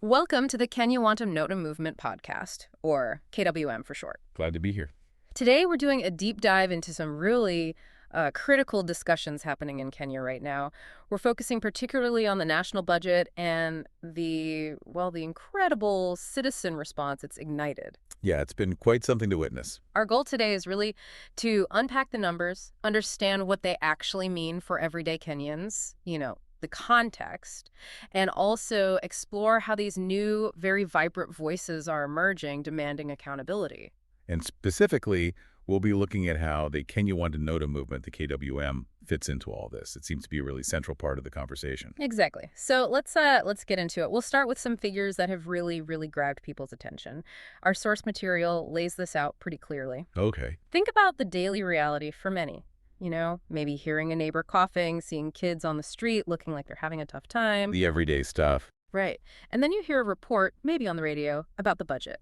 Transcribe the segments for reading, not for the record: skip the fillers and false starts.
Welcome to the Kenya Wantam Nota Movement podcast, or KWM for short. Glad to be here. Today we're doing a deep dive into some really critical discussions happening in Kenya right now. We're focusing particularly on the national budget and the incredible citizen response it's ignited. Yeah, it's been quite something to witness. Our goal today is really to unpack the numbers, understand what they actually mean for everyday Kenyans, the context, and also explore how these new, very vibrant voices are emerging, demanding accountability. And specifically, we'll be looking at how the Kenya Wanted Nota movement, the KWM, fits into all this. It seems to be a really central part of the conversation. Exactly. So let's get into it. We'll start with some figures that have really, really grabbed people's attention. Our source material lays this out pretty clearly. Okay. Think about the daily reality for many. Maybe hearing a neighbor coughing, seeing kids on the street looking like they're having a tough time. The everyday stuff. Right. And then you hear a report, maybe on the radio, about the budget.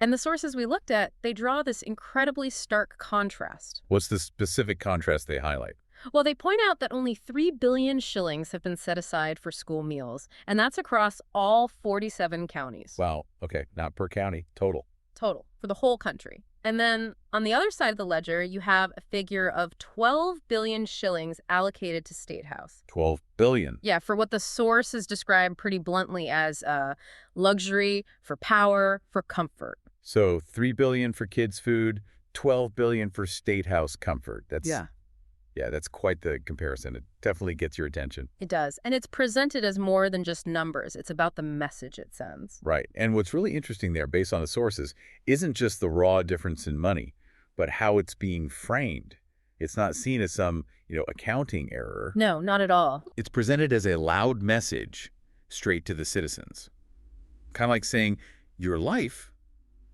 And the sources we looked at, they draw this incredibly stark contrast. What's the specific contrast they highlight? Well, they point out that only 3 billion shillings have been set aside for school meals, and that's across all 47 counties. Wow. Okay. Not per county. Total. Total, for the whole country. And then on the other side of the ledger, you have a figure of 12 billion shillings allocated to State House. 12 billion. Yeah, for what the sources describe pretty bluntly as luxury, for power, for comfort. So 3 billion for kids' food, 12 billion for State House comfort. Yeah, that's quite the comparison. It definitely gets your attention. It does. And it's presented as more than just numbers. It's about the message it sends. Right. And what's really interesting there, based on the sources, isn't just the raw difference in money, but how it's being framed. It's not seen as some, accounting error. No, not at all. It's presented as a loud message straight to the citizens. Kind of like saying, your life,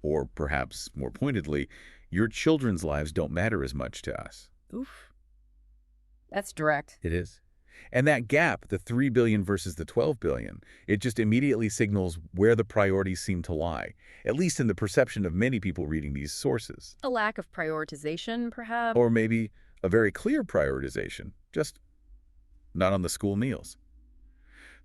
or perhaps more pointedly, your children's lives don't matter as much to us. Oof. That's direct. It is. And that gap, the 3 billion versus the 12 billion, it just immediately signals where the priorities seem to lie, at least in the perception of many people reading these sources. A lack of prioritization, perhaps? Or maybe a very clear prioritization, just not on the school meals.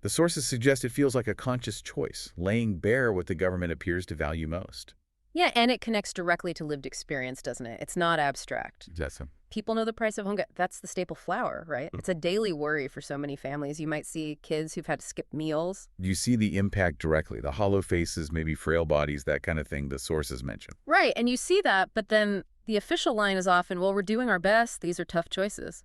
The sources suggest it feels like a conscious choice, laying bare what the government appears to value most. Yeah, and it connects directly to lived experience, doesn't it? It's not abstract. That's so. People know the price of home. That's the staple flour, right? It's a daily worry for so many families. You might see kids who've had to skip meals. You see the impact directly, the hollow faces, maybe frail bodies, that kind of thing the sources mention. Right, and you see that, but then the official line is often, well, we're doing our best. These are tough choices.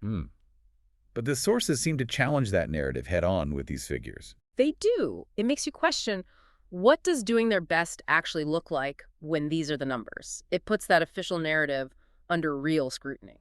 But the sources seem to challenge that narrative head-on with these figures. They do. It makes you question, what does doing their best actually look like when these are the numbers? It puts that official narrative under real scrutiny.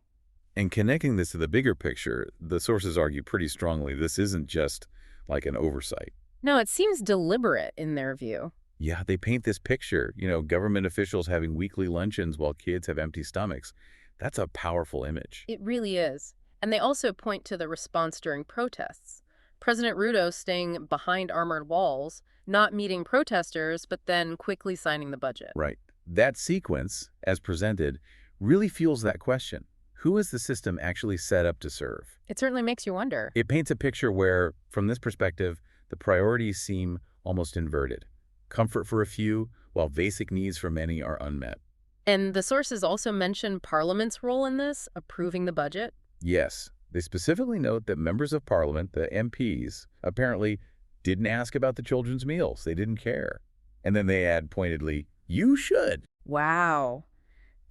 And connecting this to the bigger picture, the sources argue pretty strongly this isn't just like an oversight. No, it seems deliberate in their view. Yeah, they paint this picture, government officials having weekly luncheons while kids have empty stomachs. That's a powerful image. It really is. And they also point to the response during protests. President Ruto staying behind armored walls, not meeting protesters, but then quickly signing the budget. Right. That sequence, as presented, really fuels that question. Who is the system actually set up to serve? It certainly makes you wonder. It paints a picture where, from this perspective, the priorities seem almost inverted. Comfort for a few, while basic needs for many are unmet. And the sources also mention Parliament's role in this, approving the budget. Yes. They specifically note that members of Parliament, the MPs, apparently didn't ask about the children's meals. They didn't care. And then they add pointedly, you should. Wow.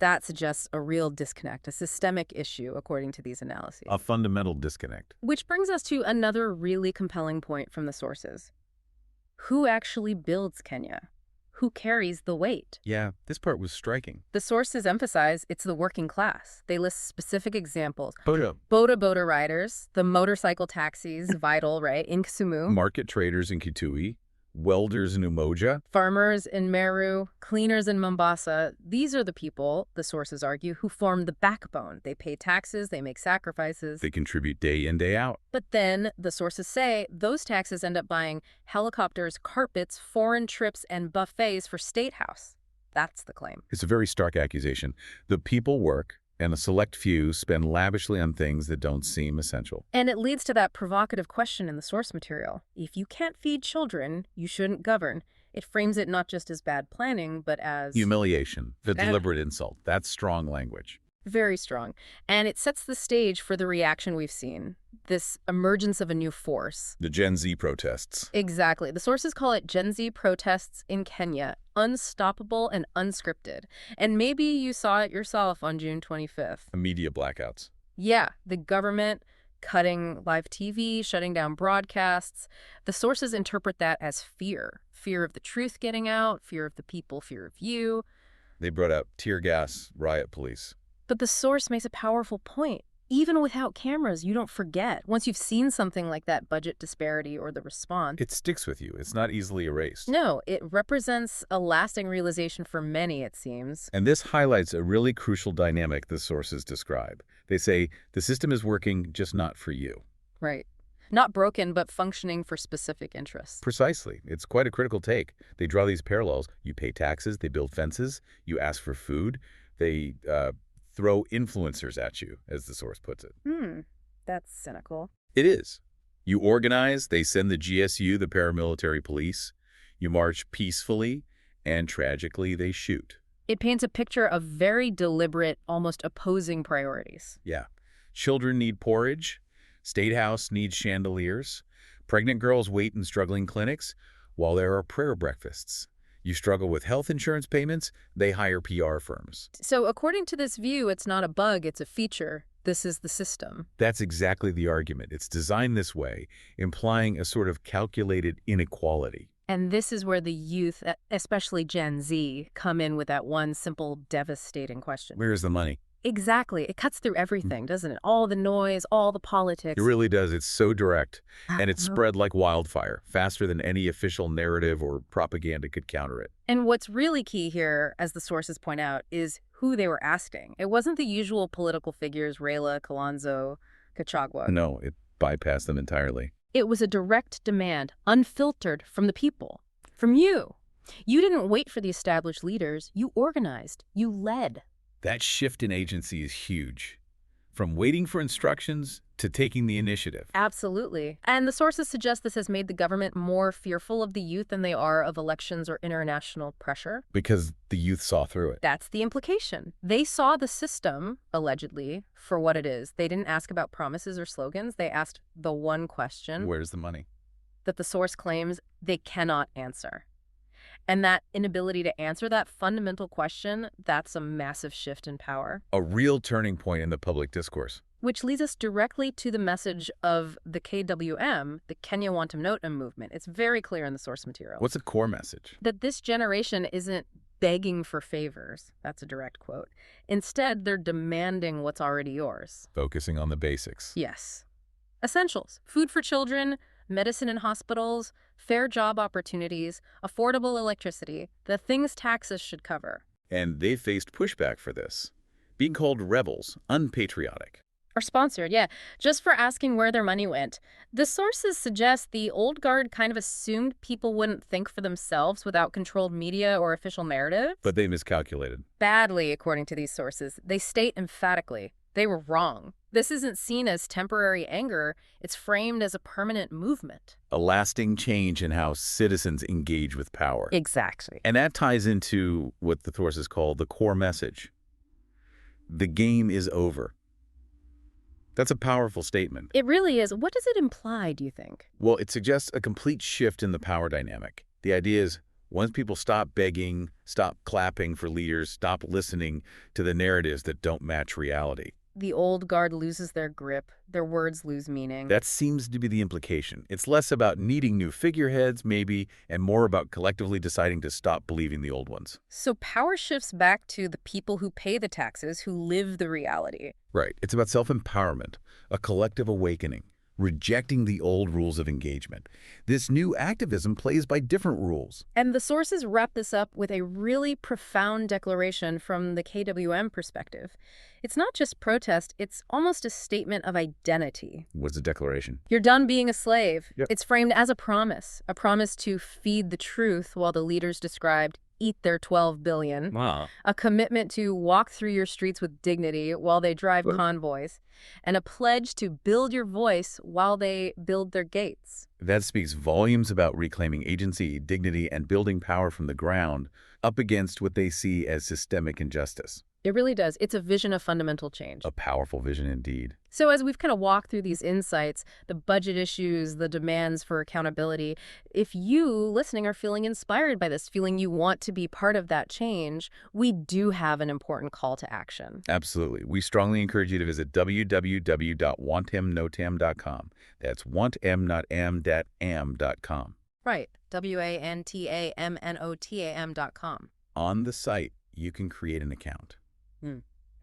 That suggests a real disconnect, a systemic issue, according to these analyses. A fundamental disconnect. Which brings us to another really compelling point from the sources. Who actually builds Kenya? Who carries the weight? Yeah, this part was striking. The sources emphasize it's the working class. They list specific examples. Boda riders, the motorcycle taxis, vital, right, in Kisumu. Market traders in Kitui, welders in Umoja. Farmers in Meru, cleaners in Mombasa. These are the people, the sources argue, who form the backbone. They pay taxes, they make sacrifices. They contribute day in, day out. But then, the sources say, those taxes end up buying helicopters, carpets, foreign trips, and buffets for State House. That's the claim. It's a very stark accusation. The people work, And a select few spend lavishly on things that don't seem essential. And it leads to that provocative question in the source material. If you can't feed children, you shouldn't govern. It frames it not just as bad planning, but as Humiliation, the deliberate insult. That's strong language. very strong. And it sets the stage for the reaction we've seen, this emergence of a new force. The Gen Z protests. Exactly. The sources call it Gen Z protests in Kenya, unstoppable and unscripted. And maybe you saw it yourself on June 25th. Media blackouts. Yeah, the government cutting live TV, shutting down broadcasts. The sources interpret that as fear. Fear of the truth getting out, fear of the people, fear of you. They brought out tear gas, riot police. But the source makes a powerful point. Even without cameras, you don't forget. Once you've seen something like that budget disparity or the response, It sticks with you. It's not easily erased. no, it represents a lasting realization for many, it seems. And this highlights a really crucial dynamic the sources describe. They say the system is working, just not for you. Right. Not broken, but functioning for specific interests. Precisely. It's quite a critical take. They draw these parallels. You pay taxes, they build fences, you ask for food, they throw influencers at you, as the source puts it. That's cynical. It is. You organize, they send the GSU, the paramilitary police. You march peacefully, and tragically, they shoot. It paints a picture of very deliberate, almost opposing priorities. Yeah. Children need porridge. State House needs chandeliers. Pregnant girls wait in struggling clinics, while there are prayer breakfasts. You struggle with health insurance payments, they hire PR firms. So according to this view, it's not a bug, it's a feature. This is the system. That's exactly the argument. It's designed this way, implying a sort of calculated inequality. And this is where the youth, especially Gen Z, come in with that one simple, devastating question. Where's the money? Exactly. It cuts through everything, doesn't it? All the noise, all the politics. It really does. It's so direct, and it's spread like wildfire, faster than any official narrative or propaganda could counter it. And what's really key here, as the sources point out, is who they were asking. It wasn't the usual political figures, Raila, Kalonzo, Gachagua. No, it bypassed them entirely. It was a direct demand, unfiltered from the people, from you. You didn't wait for the established leaders. You organized. You led. That shift in agency is huge. From waiting for instructions to taking the initiative. Absolutely. And the sources suggest this has made the government more fearful of the youth than they are of elections or international pressure. Because the youth saw through it. That's the implication. They saw the system, allegedly, for what it is. They didn't ask about promises or slogans. They asked the one question Where's the money? that the source claims they cannot answer. And that inability to answer that fundamental question, that's a massive shift in power. A real turning point in the public discourse. Which leads us directly to the message of the KWM, the Kenya Wantam Notam movement. It's very clear in the source material. What's the core message? That this generation isn't begging for favors. That's a direct quote. Instead, they're demanding what's already yours. Focusing on the basics. Yes. Essentials. Food for children, medicine in hospitals, fair job opportunities, affordable electricity, the things taxes should cover. And they faced pushback for this. Being called rebels, unpatriotic. Or sponsored, yeah, just for asking where their money went. The sources suggest the old guard kind of assumed people wouldn't think for themselves without controlled media or official narrative. But they miscalculated. Badly, according to these sources. They state emphatically they were wrong. This isn't seen as temporary anger. It's framed as a permanent movement. A lasting change in how citizens engage with power. Exactly. And that ties into what the sources call the core message. The game is over. That's a powerful statement. It really is. What does it imply, do you think? Well, it suggests a complete shift in the power dynamic. The idea is once people stop begging, stop clapping for leaders, stop listening to the narratives that don't match reality. The old guard loses their grip. Their words lose meaning. That seems to be the implication. It's less about needing new figureheads, maybe, and more about collectively deciding to stop believing the old ones. So power shifts back to the people who pay the taxes, who live the reality. Right. It's about self-empowerment, a collective awakening, rejecting the old rules of engagement. This new activism plays by different rules. And the sources wrap this up with a really profound declaration from the KWM perspective. It's not just protest, it's almost a statement of identity. What's the declaration? You're done being a slave. Yep. It's framed as a promise to feed the truth while the leaders described eat their 12 billion, Wow. a commitment to walk through your streets with dignity while they drive Well, convoys, and a pledge to build your voice while they build their gates. that speaks volumes about reclaiming agency, dignity, and building power from the ground up against what they see as systemic injustice. It really does. It's a vision of fundamental change. A powerful vision indeed. So as we've kind of walked through these insights, the budget issues, the demands for accountability, if you listening are feeling inspired by this, feeling you want to be part of that change, we do have an important call to action. Absolutely. We strongly encourage you to visit www.wantemnotam.com. That's wantem, not am.am.com. Right. WANTAMNOTAM.com. On the site, you can create an account.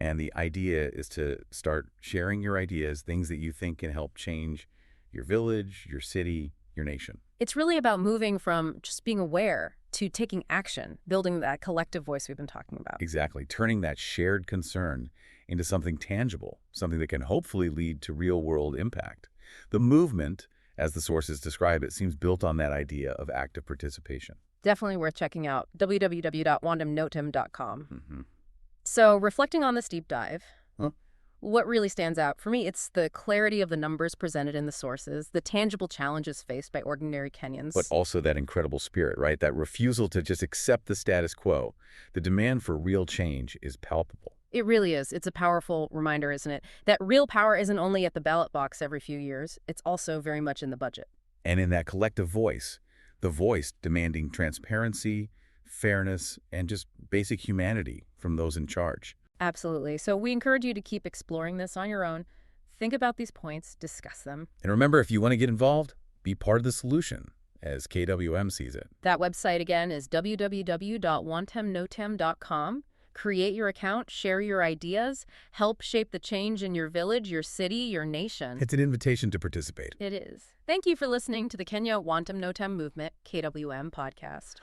And the idea is to start sharing your ideas, things that you think can help change your village, your city, your nation. It's really about moving from just being aware to taking action, building that collective voice we've been talking about. Exactly. Turning that shared concern into something tangible, something that can hopefully lead to real-world impact. The movement, as the sources describe it, seems built on that idea of active participation. Definitely worth checking out. www.wantemnotam.com. Mm-hmm. So reflecting on this deep dive, Huh? what really stands out for me, it's the clarity of the numbers presented in the sources, the tangible challenges faced by ordinary Kenyans. But also that incredible spirit, right? That refusal to just accept the status quo. The demand for real change is palpable. It really is. It's a powerful reminder, isn't it? That real power isn't only at the ballot box every few years. It's also very much in the budget. And in that collective voice, the voice demanding transparency, fairness, and just basic humanity from those in charge. Absolutely. So we encourage you to keep exploring this on your own. Think about these points, discuss them. And remember, if you want to get involved, be part of the solution, as KWM sees it. That website again is www.wantemnotam.com. Create your account, share your ideas, help shape the change in your village, your city, your nation. It's an invitation to participate. It is. Thank you for listening to the Kenya Wantem Notam Movement KWM podcast.